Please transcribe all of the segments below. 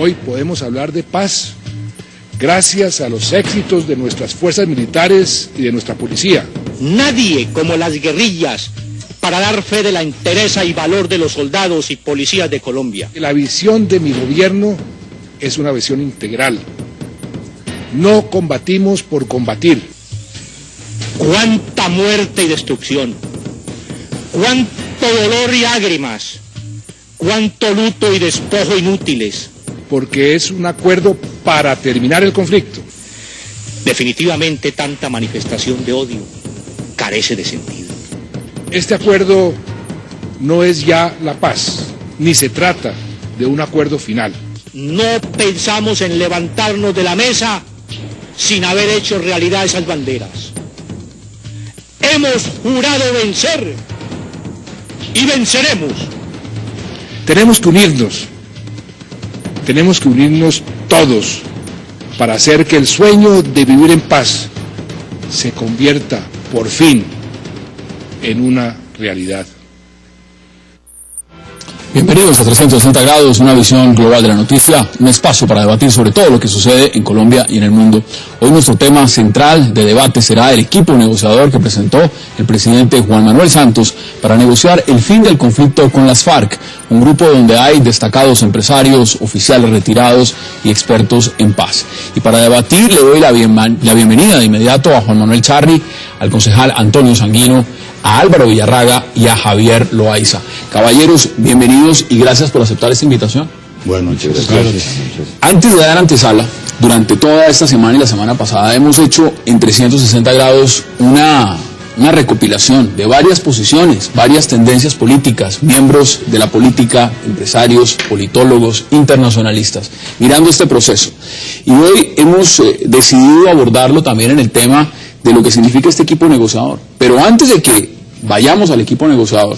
Hoy podemos hablar de paz gracias a los éxitos de nuestras fuerzas militares y de nuestra policía. Nadie como las guerrillas para dar fe de la entereza y valor de los soldados y policías de Colombia. La visión de mi gobierno es una visión integral. No combatimos por combatir. Cuánta muerte y destrucción, cuánto dolor y lágrimas, cuánto luto y despojo inútiles. Porque es un acuerdo para terminar el conflicto. Definitivamente tanta manifestación de odio carece de sentido. Este acuerdo no es ya la paz, ni se trata de un acuerdo final. No pensamos en levantarnos de la mesa sin haber hecho realidad esas banderas. Hemos jurado vencer y venceremos. Tenemos que unirnos todos para hacer que el sueño de vivir en paz se convierta por fin en una realidad. Bienvenidos a 360 grados, una visión global de la noticia, un espacio para debatir sobre todo lo que sucede en Colombia y en el mundo. Hoy nuestro tema central de debate será el equipo negociador que presentó el presidente Juan Manuel Santos para negociar el fin del conflicto con las FARC, un grupo donde hay destacados empresarios, oficiales retirados y expertos en paz. Y para debatir le doy la bienvenida de inmediato a Juan Manuel Charri, al concejal Antonio Sanguino, a Álvaro Villarraga y a Javier Loaiza. Caballeros, bienvenidos y gracias por aceptar esta invitación. Bueno, muchas gracias. Antes de dar antesala, durante toda esta semana y la semana pasada hemos hecho en 360 grados una recopilación de varias posiciones, varias tendencias políticas, miembros de la política, empresarios, politólogos, internacionalistas, mirando este proceso. Y hoy hemos decidido abordarlo también en el tema de lo que significa este equipo negociador. Pero antes de que vayamos al equipo negociador,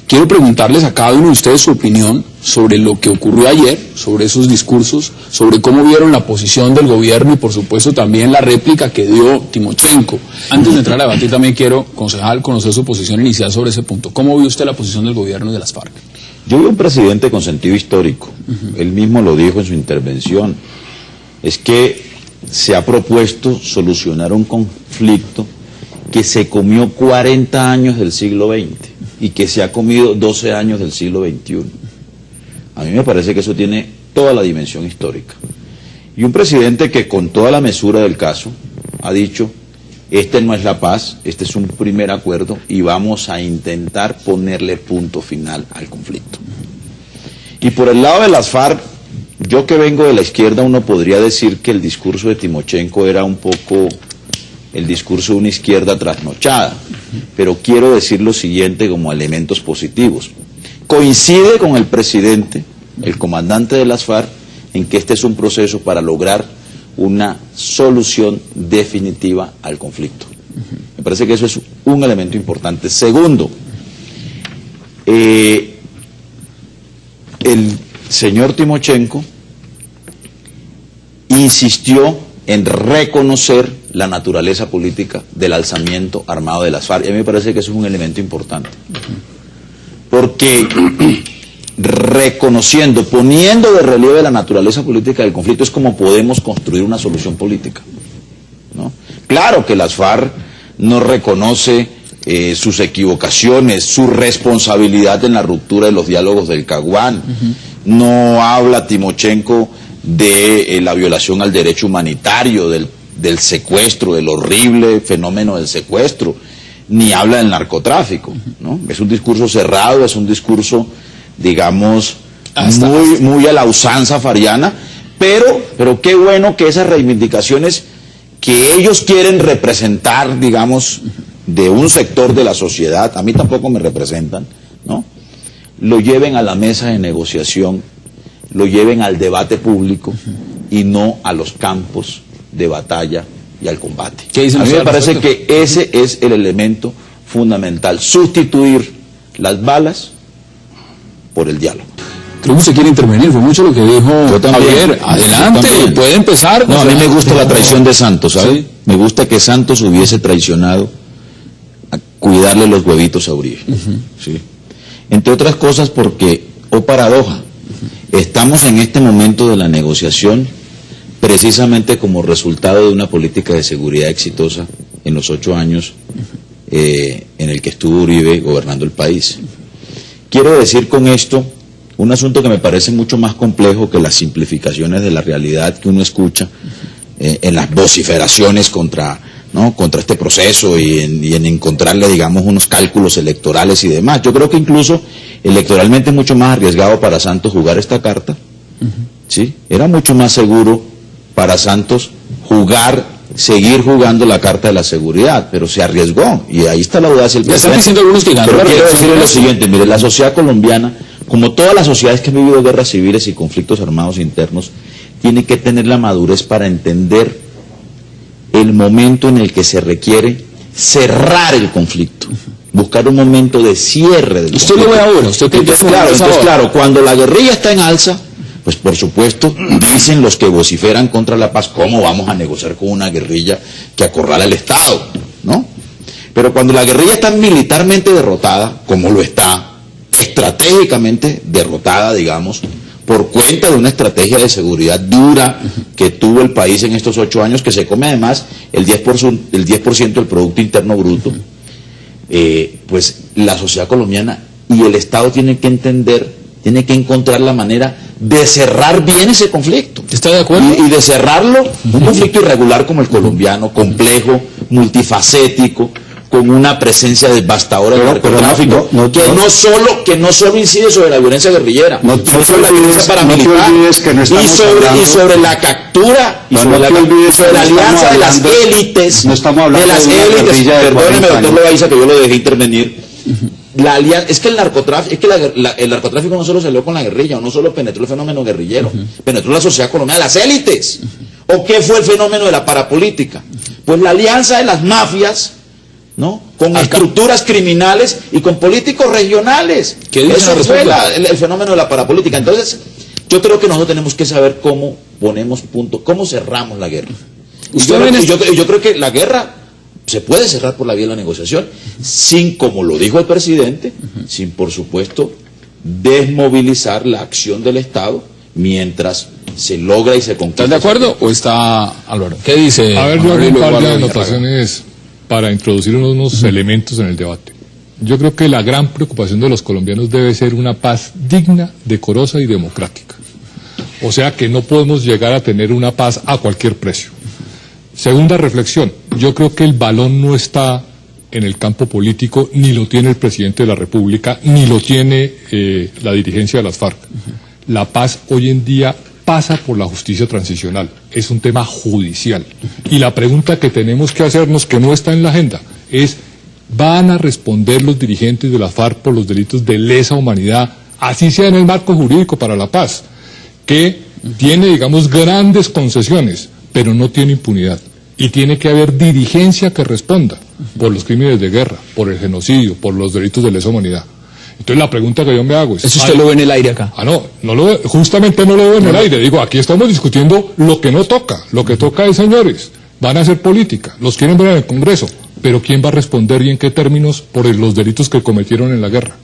quiero preguntarles a cada uno de ustedes su opinión sobre lo que ocurrió ayer, sobre esos discursos, sobre cómo vieron la posición del gobierno y por supuesto también la réplica que dio Timochenko. Antes de entrar a debatir también quiero, concejal, conocer su posición inicial sobre ese punto. ¿Cómo vio usted la posición del gobierno y de las FARC? Yo veo un presidente con sentido histórico. Él mismo lo dijo en su intervención. Es que se ha propuesto solucionar un conflicto que se comió 40 años del siglo XX y que se ha comido 12 años del siglo XXI. A mí me parece que eso tiene toda la dimensión histórica. Y un presidente que con toda la mesura del caso ha dicho, este no es la paz, este es un primer acuerdo y vamos a intentar ponerle punto final al conflicto. Y por el lado de las FARC, yo que vengo de la izquierda, uno podría decir que el discurso de Timochenko era un poco el discurso de una izquierda trasnochada, pero quiero decir lo siguiente como elementos positivos. Coincide con el presidente, el comandante de las FARC, en que este es un proceso para lograr una solución definitiva al conflicto. Me parece que eso es un elemento importante. Segundo, el señor Timochenko insistió en reconocer la naturaleza política del alzamiento armado de las FARC. Y a mí me parece que eso es un elemento importante. Porque reconociendo, poniendo de relieve la naturaleza política del conflicto es como podemos construir una solución política, ¿no? Claro que las FARC no reconoce sus equivocaciones, su responsabilidad en la ruptura de los diálogos del Caguán. No habla Timochenko de la violación al derecho humanitario, del secuestro, del horrible fenómeno del secuestro, ni habla del narcotráfico, ¿no? Es un discurso cerrado, es un discurso, digamos, muy a la usanza fariana, pero qué bueno que esas reivindicaciones que ellos quieren representar, digamos, de un sector de la sociedad, a mí tampoco me representan, ¿no? Lo lleven a la mesa de negociación, lo lleven al debate público y no a los campos de batalla y al combate. A mí me parece que ese es el elemento fundamental, sustituir las balas por el diálogo. Creo que usted quiere intervenir, fue mucho lo que dijo Javier. Adelante, puede empezar. No, a mí me gusta la traición de Santos, ¿sabe? ¿Sí? Me gusta que Santos hubiese traicionado a cuidarle los huevitos a Uribe. ¿Sí? Entre otras cosas porque, oh paradoja, Estamos en este momento de la negociación precisamente como resultado de una política de seguridad exitosa en los 8 años en el que estuvo Uribe gobernando el país. Quiero decir con esto un asunto que me parece mucho más complejo que las simplificaciones de la realidad que uno escucha en las vociferaciones contra este proceso y en encontrarle, digamos, unos cálculos electorales y demás. Yo creo que incluso electoralmente es mucho más arriesgado para Santos jugar esta carta, ¿sí? Era mucho más seguro para Santos seguir jugando la carta de la seguridad, pero se arriesgó, y ahí está la audacia del presidente. Están diciendo algunos que ganó. Pero quiero decirle lo siguiente, mire, la sociedad colombiana, como todas las sociedades que han vivido guerras civiles y conflictos armados internos, tiene que tener la madurez para entender el momento en el que se requiere cerrar el conflicto, buscar un momento de cierre del conflicto. Usted lo ve ahora, usted tiene claro, cuando la guerrilla está en alza, pues por supuesto, dicen los que vociferan contra la paz, ¿cómo vamos a negociar con una guerrilla que acorrala al Estado? ¿No? Pero cuando la guerrilla está militarmente derrotada, como lo está, estratégicamente derrotada, digamos, por cuenta de una estrategia de seguridad dura que tuvo el país en estos 8 años, que se come además el 10% del Producto Interno Bruto, pues la sociedad colombiana y el Estado tienen que entender, tiene que encontrar la manera de cerrar bien ese conflicto. ¿Está de acuerdo? Y de cerrarlo, un conflicto irregular como el colombiano, complejo, multifacético, con una presencia devastadora del narcotráfico, que no solo incide sobre la violencia guerrillera, sino sobre la violencia paramilitar, y sobre la captura, y sobre la alianza de las élites, perdóneme, doctor Loaiza, que yo lo dejé intervenir. Es que el narcotráfico no solo salió con la guerrilla, o no solo penetró el fenómeno guerrillero, penetró la sociedad colombiana, las élites. ¿O qué fue el fenómeno de la parapolítica? Pues la alianza de las mafias, ¿no? Con estructuras criminales y con políticos regionales. Eso fue el fenómeno de la parapolítica. Entonces, yo creo que nosotros tenemos que saber cómo ponemos punto, cómo cerramos la guerra. Yo creo que la guerra se puede cerrar por la vía de la negociación, sin, como lo dijo el presidente, sin, por supuesto, desmovilizar la acción del Estado mientras se logra y se conquista. ¿Estás de acuerdo o está Álvaro? ¿Qué dice? A ver, yo haré un par de anotaciones para introducir unos elementos en el debate. Yo creo que la gran preocupación de los colombianos debe ser una paz digna, decorosa y democrática. O sea que no podemos llegar a tener una paz a cualquier precio. Segunda reflexión, yo creo que el balón no está en el campo político, ni lo tiene el presidente de la República, ni lo tiene la dirigencia de las FARC. La paz hoy en día pasa por la justicia transicional, es un tema judicial. Y la pregunta que tenemos que hacernos, que no está en la agenda, es: ¿van a responder los dirigentes de la FARC por los delitos de lesa humanidad, así sea en el marco jurídico para la paz, que tiene, digamos, grandes concesiones, pero no tiene impunidad? Y tiene que haber dirigencia que responda por los crímenes de guerra, por el genocidio, por los delitos de lesa humanidad. Entonces la pregunta que yo me hago es... ¿Eso usted lo ve en el aire acá? Justamente no lo veo en el aire. Digo, aquí estamos discutiendo lo que no toca. Lo que toca es, señores, van a hacer política, los quieren ver en el Congreso, pero ¿quién va a responder y en qué términos por los delitos que cometieron en la guerra?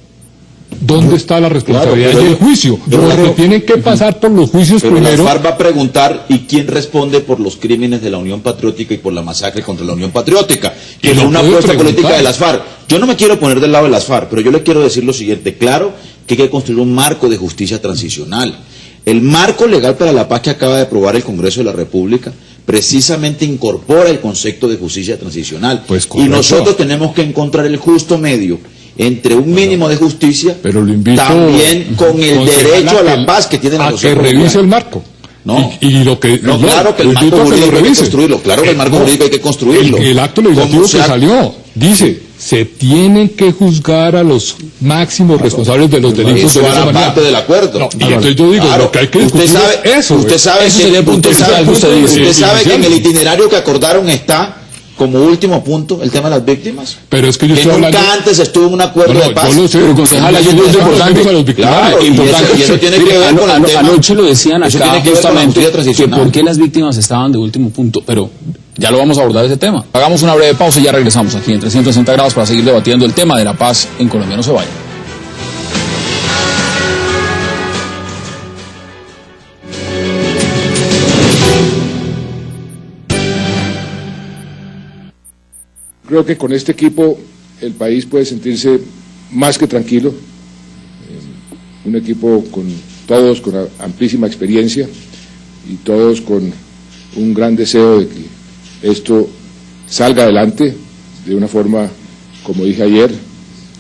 ¿Dónde está la responsabilidad y el juicio? Porque tienen que pasar por los juicios primero. La FARC va a preguntar: ¿y quién responde por los crímenes de la Unión Patriótica y por la masacre contra la Unión Patriótica? Que es una apuesta política de las FARC. Yo no me quiero poner del lado de las FARC, pero yo le quiero decir lo siguiente: claro que hay que construir un marco de justicia transicional. El marco legal para la paz que acaba de aprobar el Congreso de la República precisamente incorpora el concepto de justicia transicional. Pues y nosotros tenemos que encontrar el justo medio entre un mínimo de justicia, pero lo invito, también con el derecho a la paz que tiene la sociedad. A que revise el marco. No, y lo que, claro que el marco jurídico hay que construirlo, claro que el marco jurídico hay que construirlo. El acto legislativo que salió dice: se tienen que juzgar a los máximos responsables de los delitos de lesa humanidad. Parte del acuerdo. No, y entonces yo digo, claro, lo que hay que discutir es eso. Usted sabe que en el itinerario que acordaron está como último punto el tema de las víctimas. Pero es que yo estoy hablando... nunca antes estuvo un acuerdo de paz. Yo lo sé, pero concejal, hay un importante para los victimarios. Y eso tiene que ver con el tema. Anoche lo decían acá justamente, que por qué las víctimas estaban de último punto, pero ya lo vamos a abordar ese tema. Hagamos una breve pausa y ya regresamos aquí en 360 grados para seguir debatiendo el tema de la paz en Colombia. No se vayan. Creo que con este equipo el país puede sentirse más que tranquilo, un equipo con todos con amplísima experiencia y todos con un gran deseo de que esto salga adelante de una forma, como dije ayer,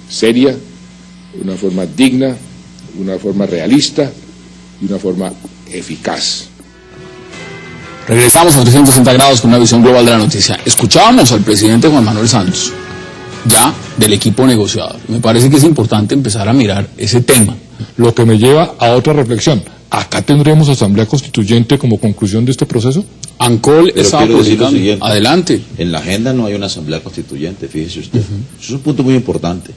seria, de una forma digna, de una forma realista y de una forma eficaz. Regresamos a 360 grados con una visión global de la noticia. Escuchábamos al presidente Juan Manuel Santos, ya del equipo negociador. Me parece que es importante empezar a mirar ese tema. Lo que me lleva a otra reflexión. ¿Acá tendremos asamblea constituyente como conclusión de este proceso? ANCOL estaba publicando. Siguiente. Adelante. En la agenda no hay una asamblea constituyente, fíjese usted. Eso es un punto muy importante.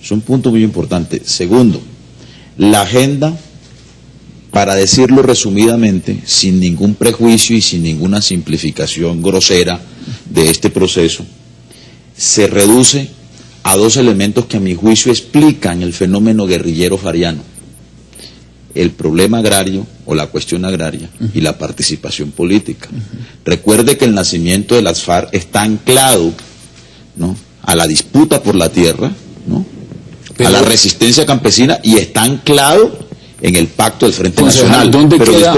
Es un punto muy importante. Segundo, la agenda, para decirlo resumidamente, sin ningún prejuicio y sin ninguna simplificación grosera de este proceso, se reduce a dos elementos que a mi juicio explican el fenómeno guerrillero fariano: el problema agrario o la cuestión agraria y la participación política. Recuerde que el nacimiento de las FARC está anclado, ¿no?, a la disputa por la tierra, ¿no?, a la resistencia campesina, y está anclado en el pacto del Frente Nacional. ¿Dónde queda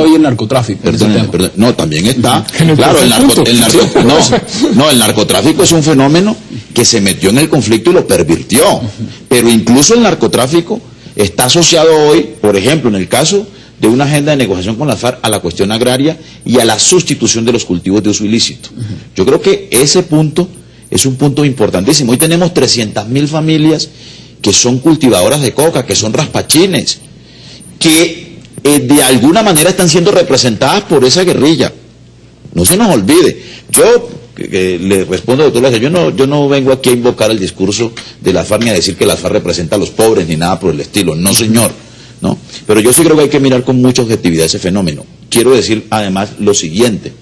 hoy el narcotráfico? Perdón, no, también está, claro, el narcotráfico es un fenómeno que se metió en el conflicto y lo pervirtió, pero incluso el narcotráfico está asociado hoy, por ejemplo, en el caso de una agenda de negociación con la FARC, a la cuestión agraria y a la sustitución de los cultivos de uso ilícito. Yo creo que ese punto es un punto importantísimo. Hoy tenemos 300.000 familias que son cultivadoras de coca, que son raspachines, que de alguna manera están siendo representadas por esa guerrilla. No se nos olvide. Yo le respondo, doctor Lázaro, yo no vengo aquí a invocar el discurso de la FARC ni a decir que la FARC representa a los pobres ni nada por el estilo. No, señor. ¿No? Pero yo sí creo que hay que mirar con mucha objetividad ese fenómeno. Quiero decir además lo siguiente.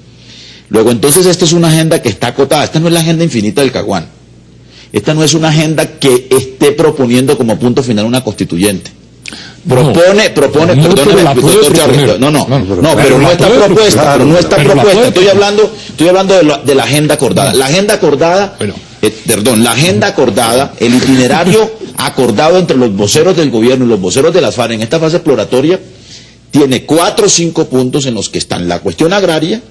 Luego, entonces, esta es una agenda que está acotada. Esta no es la agenda infinita del Caguán. Esta no es una agenda que esté proponiendo como punto final una constituyente. Propone, perdóneme, pero no está propuesta, Estoy hablando de la agenda acordada. La agenda acordada, el itinerario acordado entre los voceros del gobierno y los voceros de las FARC en esta fase exploratoria, tiene 4 o 5 puntos en los que están la cuestión agraria,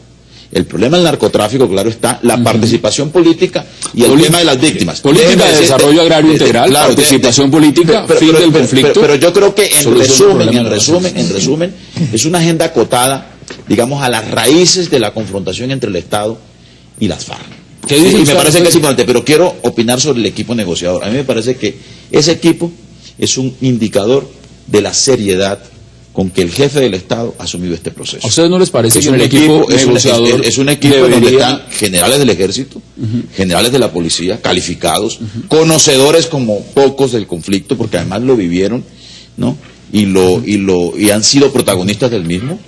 el problema del narcotráfico, claro está, la participación política y el tema de las víctimas. Política de desarrollo agrario integral, claro, participación política, fin del conflicto. Pero yo creo que en resumen, es una agenda acotada, digamos, a las raíces de la confrontación entre el Estado y las FARC. Y me parece que es importante, pero quiero opinar sobre el equipo negociador. A mí me parece que ese equipo es un indicador de la seriedad con que el jefe del Estado ha asumido este proceso. ¿A ustedes no les parece que un equipo negociador es un equipo donde están generales del ejército, generales de la policía, calificados, conocedores como pocos del conflicto, porque además lo vivieron, ¿no? Y han sido protagonistas del mismo?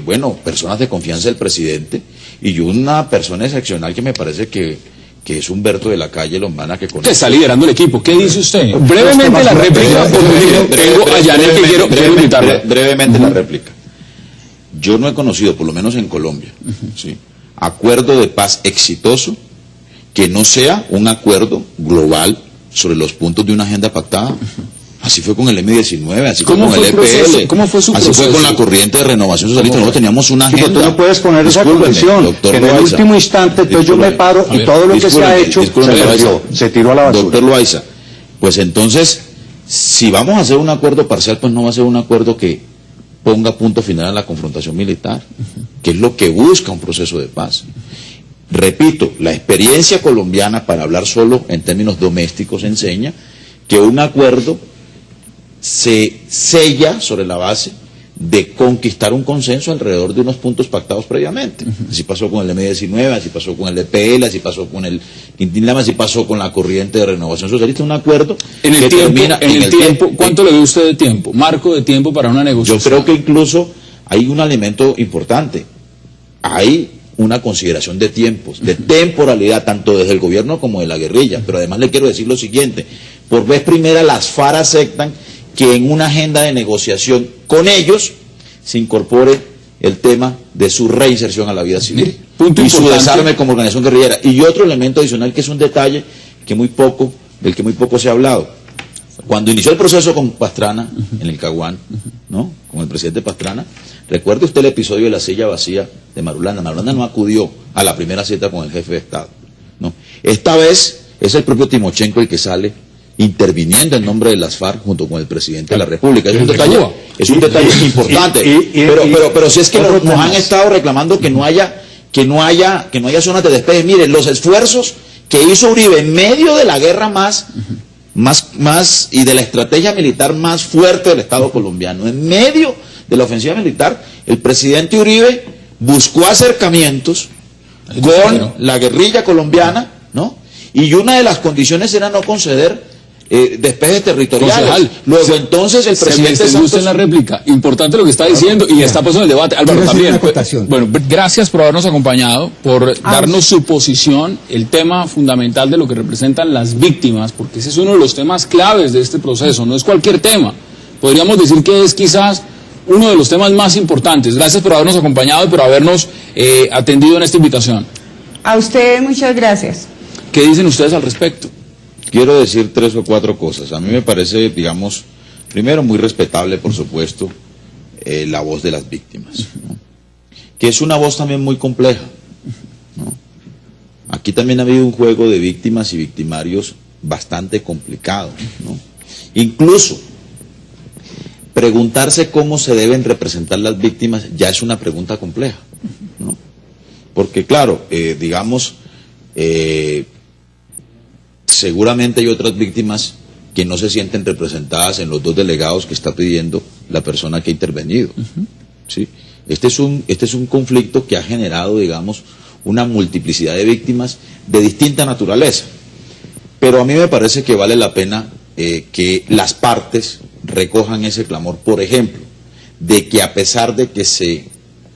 Bueno, personas de confianza del presidente, y una persona excepcional que me parece que es Humberto de la Calle Lombana, que conoce. Está liderando el equipo. ¿Qué dice usted? Brevemente la réplica, tengo a Janet que quiero invitarla. Brevemente la réplica. Yo no he conocido, por lo menos en Colombia, ¿sí?, acuerdo de paz exitoso que no sea un acuerdo global sobre los puntos de una agenda pactada. Así fue con el M-19, así fue con el EPL, ¿cómo fue su proceso? Así fue con la corriente de renovación socialista. Nosotros teníamos una agenda. Tú no puedes poner esa condición, que en el último instante, entonces yo me paro y todo lo que se ha hecho se tiró a la basura. Doctor Loaiza, pues entonces, si vamos a hacer un acuerdo parcial, pues no va a ser un acuerdo que ponga punto final a la confrontación militar, que es lo que busca un proceso de paz. Repito, la experiencia colombiana, para hablar solo en términos domésticos, enseña que un acuerdo se sella sobre la base de conquistar un consenso alrededor de unos puntos pactados previamente. Así pasó con el M-19, así pasó con el EPL, así pasó con el Quintín Lama, así pasó con la corriente de renovación socialista. Un acuerdo en el tiempo. ¿Cuánto le ve usted de tiempo? ¿Marco de tiempo para una negociación? Yo creo que incluso hay un elemento importante. Hay una consideración de tiempos, de temporalidad, tanto desde el gobierno como de la guerrilla. Pero además le quiero decir lo siguiente: por vez primera las FARC aceptan que en una agenda de negociación con ellos se incorpore el tema de su reinserción a la vida civil y su desarme como organización guerrillera. Y otro elemento adicional que es un detalle que del que muy poco se ha hablado. Cuando inició el proceso con Pastrana en el Caguán, ¿no? Con el presidente Pastrana, recuerde usted el episodio de la silla vacía de Marulanda. Marulanda no acudió a la primera cita con el jefe de Estado, ¿no? Esta vez es el propio Timochenko el que sale interviniendo en nombre de las FARC junto con el presidente de la República. Es un detalle importante. Pero si es que nos han estado reclamando que no haya zonas de despeje. Miren, los esfuerzos que hizo Uribe en medio de la guerra más y de la estrategia militar más fuerte del Estado colombiano, en medio de la ofensiva militar, el presidente Uribe buscó acercamientos con la guerrilla colombiana, ¿no? Y una de las condiciones era no conceder despejes territoriales. Concejal, luego entonces el presidente Santos... en la réplica. Importante lo que está diciendo y está pasando el debate. Álvaro, también. Bueno, gracias por habernos acompañado, por darnos su posición, el tema fundamental de lo que representan las víctimas, porque ese es uno de los temas claves de este proceso, no es cualquier tema. Podríamos decir que es quizás uno de los temas más importantes. Gracias por habernos acompañado y por habernos atendido en esta invitación. A ustedes muchas gracias. ¿Qué dicen ustedes al respecto? Quiero decir 3 o 4 cosas. A mí me parece, digamos, primero muy respetable, por supuesto, la voz de las víctimas, ¿no? Que es una voz también muy compleja, ¿no? Aquí también ha habido un juego de víctimas y victimarios bastante complicado, ¿no? Incluso preguntarse cómo se deben representar las víctimas ya es una pregunta compleja, ¿no? Porque claro, seguramente hay otras víctimas que no se sienten representadas en los 2 delegados que está pidiendo la persona que ha intervenido. ¿Sí? Este es un conflicto que ha generado, digamos, una multiplicidad de víctimas de distinta naturaleza. Pero a mí me parece que vale la pena que las partes recojan ese clamor, por ejemplo, de que a pesar de que se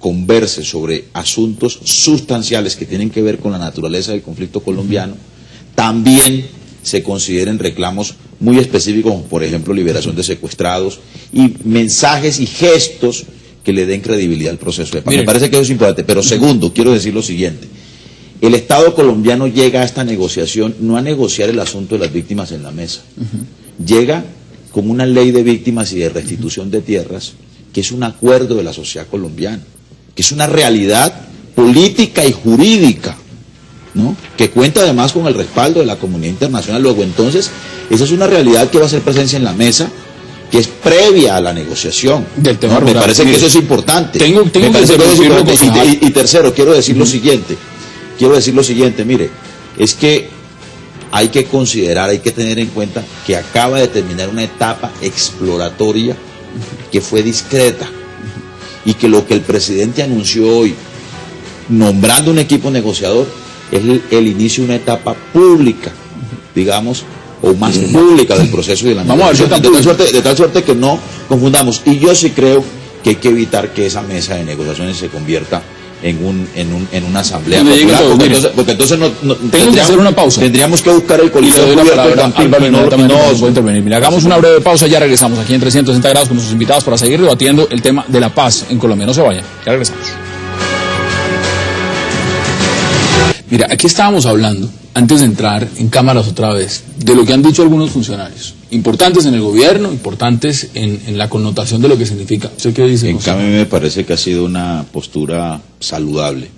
converse sobre asuntos sustanciales que tienen que ver con la naturaleza del conflicto colombiano, también se consideren reclamos muy específicos, como por ejemplo liberación de secuestrados y mensajes y gestos que le den credibilidad al proceso de paz. Me parece que eso es importante. Pero segundo, quiero decir lo siguiente: el Estado colombiano llega a esta negociación no a negociar el asunto de las víctimas en la mesa, llega como una ley de víctimas y de restitución de tierras, que es un acuerdo de la sociedad colombiana, que es una realidad política y jurídica, ¿no? Que cuenta además con el respaldo de la comunidad internacional. Luego entonces, esa es una realidad que va a ser presencia en la mesa, que es previa a la negociación del tema. ¿No? Me parece que eso es importante. Y tercero, quiero decir lo siguiente, mire, es que hay que considerar, hay que tener en cuenta que acaba de terminar una etapa exploratoria que fue discreta, y que lo que el presidente anunció hoy, nombrando un equipo negociador, es el inicio de una etapa pública, digamos, o más pública del proceso de la negociación, de tal suerte que no confundamos. Y yo sí creo que hay que evitar que esa mesa de negociaciones se convierta en una asamblea popular, porque entonces tengo que hacer una pausa. Tendríamos que buscar el colillo de intervenir. Hagamos una breve pausa y ya regresamos aquí en 360 grados con nuestros invitados para seguir debatiendo el tema de la paz en Colombia. No se vayan, ya regresamos. Mira, aquí estábamos hablando, antes de entrar en cámaras otra vez, de lo que han dicho algunos funcionarios, importantes en el gobierno, importantes en la connotación de lo que significa. ¿Usted qué dice? En cambio, me parece que ha sido una postura saludable,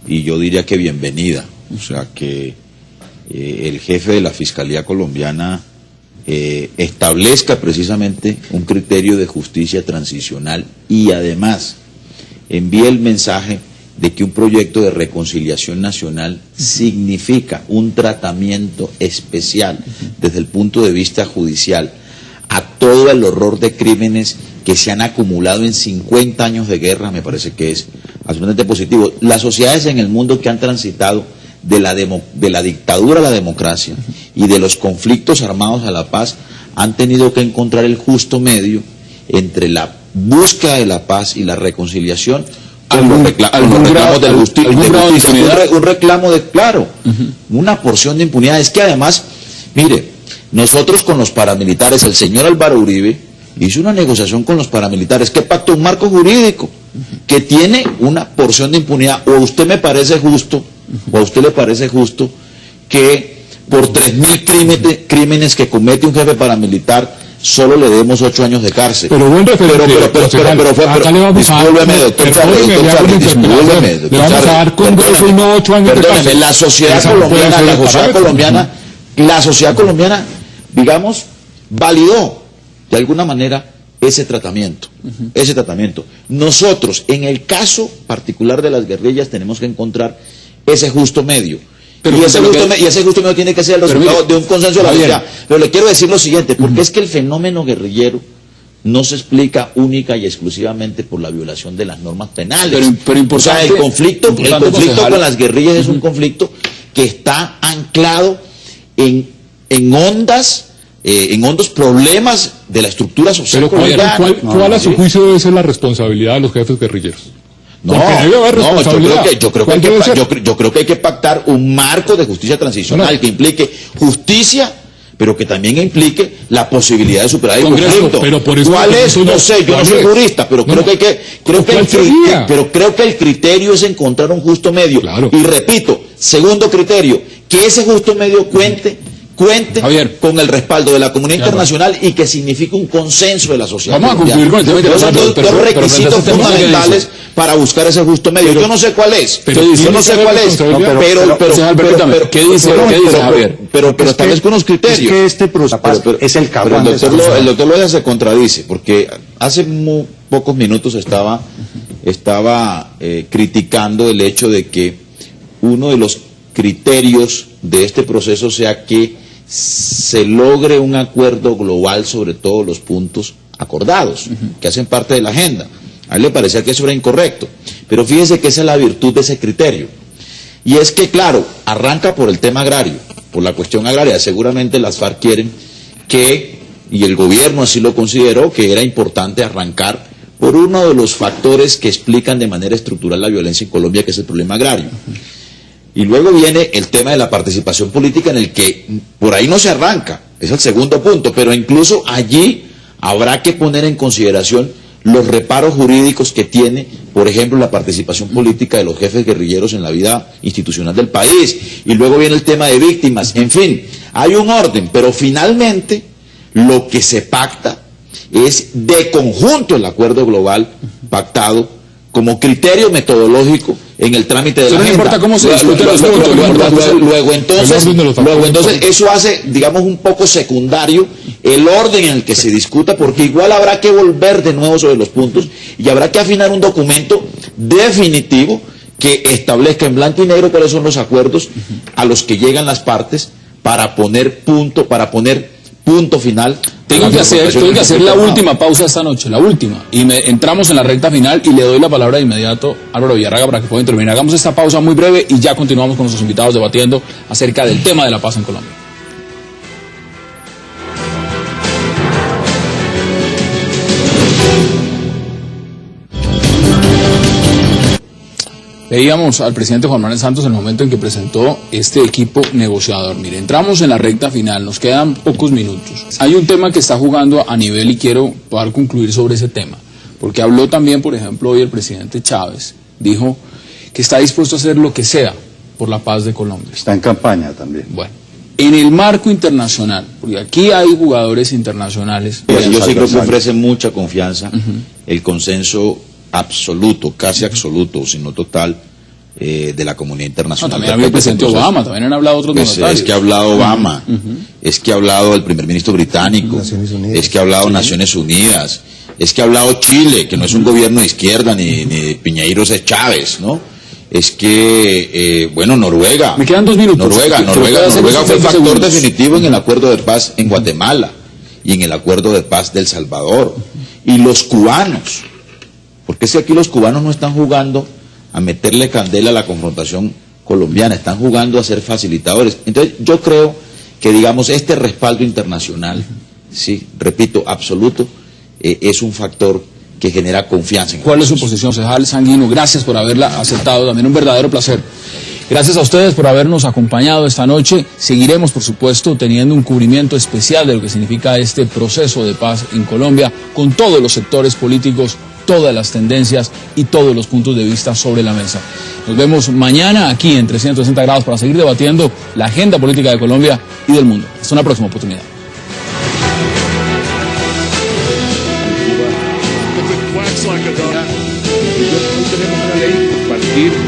y yo diría que bienvenida. O sea, que el jefe de la Fiscalía colombiana establezca precisamente un criterio de justicia transicional, y además envíe el mensaje de que un proyecto de reconciliación nacional significa un tratamiento especial desde el punto de vista judicial a todo el horror de crímenes que se han acumulado en 50 años de guerra. Me parece que es absolutamente positivo. Las sociedades en el mundo que han transitado de la dictadura a la democracia y de los conflictos armados a la paz han tenido que encontrar el justo medio entre la búsqueda de la paz y la reconciliación. Un reclamo de, claro, una porción de impunidad. Es que además, mire, nosotros con los paramilitares, el señor Álvaro Uribe hizo una negociación con los paramilitares que pactó un marco jurídico que tiene una porción de impunidad. ¿O a usted me parece justo, o a usted le parece justo que por 3.000 crímenes que comete un jefe paramilitar solo le demos 8 años de cárcel? Pero buen referente, discúlpeme, doctor Chávez, le vamos a dar con 12 y no 8 años de cárcel. La sociedad colombiana, digamos, validó de alguna manera ese tratamiento, Nosotros, en el caso particular de las guerrillas, tenemos que encontrar ese justo medio. Y ese justo medio tiene que ser el resultado de un consenso de la sociedad. Pero le quiero decir lo siguiente, porque es que el fenómeno guerrillero no se explica única y exclusivamente por la violación de las normas penales. O sea, el conflicto con las guerrillas es un conflicto que está anclado en hondos problemas de la estructura social. Pero ¿cuál a su juicio debe ser la responsabilidad de los jefes guerrilleros? Yo creo que hay que pactar un marco de justicia transicional que implique justicia, pero que también implique la posibilidad de superar el conflicto. ¿Cuál es? No sé, yo no soy jurista, pero creo que el criterio es encontrar un justo medio. Y repito, segundo criterio, que ese justo medio cuente con el respaldo de la comunidad internacional y que signifique un consenso de la sociedad. Vamos a concluir con el tema de los requisitos fundamentales para buscar ese justo medio. Yo no sé cuál es. Pero establezco unos criterios. Es que este proceso es el cabrón. El doctor Loaiza se contradice, porque hace muy pocos minutos estaba criticando el hecho de que uno de los criterios de este proceso sea que se logre un acuerdo global sobre todos los puntos acordados, que hacen parte de la agenda. A él le parecía que eso era incorrecto, pero fíjese que esa es la virtud de ese criterio. Y es que, claro, arranca por el tema agrario, por la cuestión agraria. Seguramente las FARC quieren y el gobierno así lo consideró, que era importante arrancar por uno de los factores que explican de manera estructural la violencia en Colombia, que es el problema agrario. Y luego viene el tema de la participación política, en el que por ahí no se arranca, es el segundo punto, pero incluso allí habrá que poner en consideración los reparos jurídicos que tiene, por ejemplo, la participación política de los jefes guerrilleros en la vida institucional del país. Y luego viene el tema de víctimas. En fin, hay un orden, pero finalmente lo que se pacta es de conjunto el acuerdo global pactado como criterio metodológico en el trámite de la agenda. No importa cómo se discute los puntos. Luego entonces eso hace, digamos, un poco secundario el orden en el que se discuta, porque igual habrá que volver de nuevo sobre los puntos y habrá que afinar un documento definitivo que establezca en blanco y negro cuáles son los acuerdos a los que llegan las partes para poner punto final. Tengo que hacer la última pausa esta noche, la última, y entramos en la recta final y le doy la palabra de inmediato a Álvaro Villarraga para que pueda intervenir. Hagamos esta pausa muy breve y ya continuamos con nuestros invitados debatiendo acerca del tema de la paz en Colombia. Veíamos al presidente Juan Manuel Santos en el momento en que presentó este equipo negociador. Mire, entramos en la recta final, nos quedan pocos minutos. Hay un tema que está jugando a nivel y quiero poder concluir sobre ese tema, porque habló también, por ejemplo, hoy el presidente Chávez, dijo que está dispuesto a hacer lo que sea por la paz de Colombia. Está en campaña también. Bueno, en el marco internacional, porque aquí hay jugadores internacionales. Yo sí creo que ofrece mucha confianza el consenso absoluto, casi absoluto, sino total, de la comunidad internacional. También había el presidente Obama, también han hablado otros mandatarios. Es que ha hablado Obama, es que ha hablado el primer ministro británico, es que ha hablado Naciones Unidas, es que ha hablado Chile, que no es un gobierno de izquierda, ni Piñeiros es Chávez, ¿no? Es que, Noruega. Me quedan 2 minutos. Noruega fue el factor definitivo en el acuerdo de paz en Guatemala y en el acuerdo de paz de El Salvador. Y los cubanos. Porque es que aquí los cubanos no están jugando a meterle candela a la confrontación colombiana, están jugando a ser facilitadores. Entonces yo creo que, digamos, este respaldo internacional, sí, repito, absoluto, es un factor que genera confianza. ¿Cuál es su posición, concejal Sanguino? Gracias por haberla aceptado, también un verdadero placer. Gracias a ustedes por habernos acompañado esta noche. Seguiremos, por supuesto, teniendo un cubrimiento especial de lo que significa este proceso de paz en Colombia, con todos los sectores políticos todas las tendencias y todos los puntos de vista sobre la mesa. Nos vemos mañana aquí en 360 grados para seguir debatiendo la agenda política de Colombia y del mundo. Hasta una próxima oportunidad. Tenemos una ley compartir